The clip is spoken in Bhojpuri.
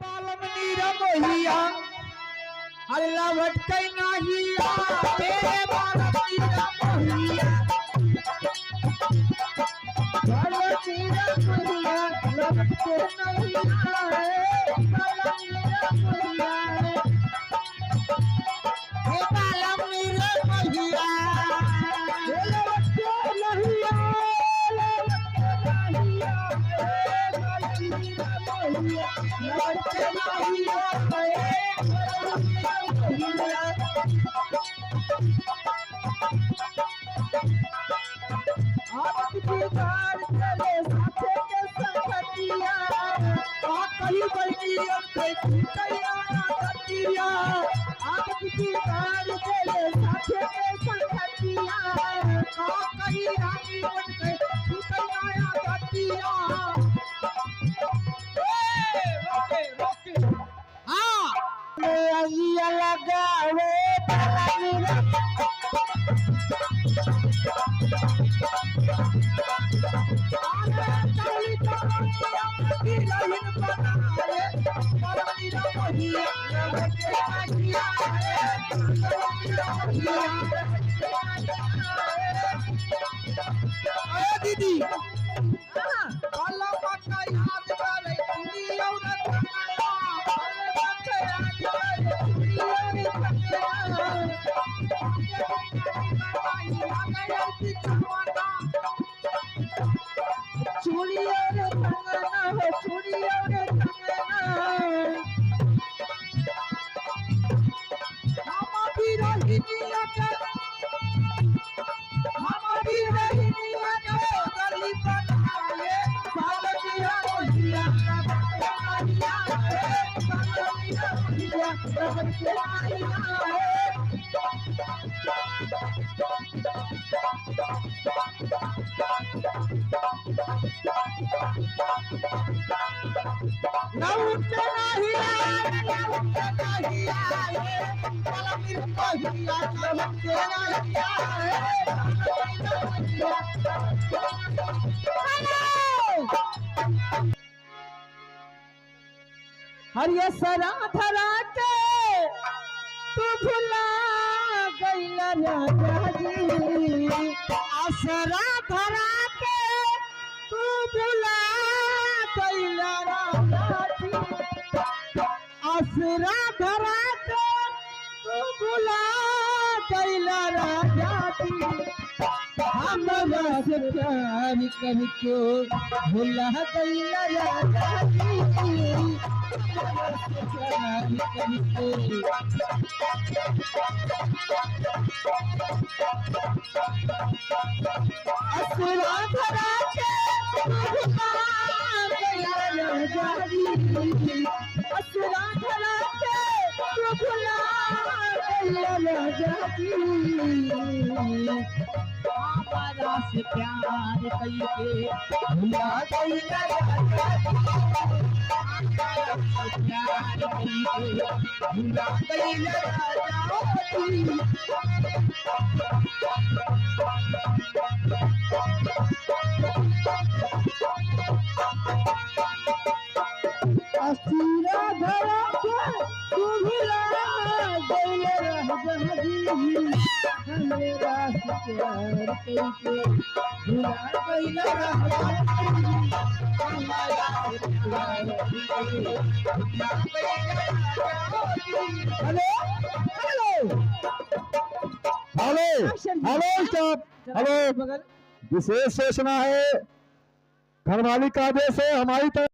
पालम नीरा मोहिया अल्लाह भटकै नाहिया तेरे पालम नीरा मोहिया पालम नीरा मोहिया अल्लाह भटकै नाहिया पालम नीरा मोहिया हे पालम नीरा मोहिया अल्लाह भटकै नाहिया लगावे दीदी हरिया सरा धरा के तू भुला गइला राजा जी असरा धरा के तू भुला गइला राजा जी असरा धरा के तू भुला गइला राजा जी हमरा से प्यार करके भुला गइला राजा जी असरा धरा के असरा धरा के भुला हमारा से प्यार करके भुला गइला प्यार करके भुला गइला असरा धरा के तू भुला गइला राजा जी मेरा से प्यार करके भुला गइला हेलो हेलो स्टॉप हेलो विशेष सूचना है, घर मालिक का आदेश है हमारी तरफ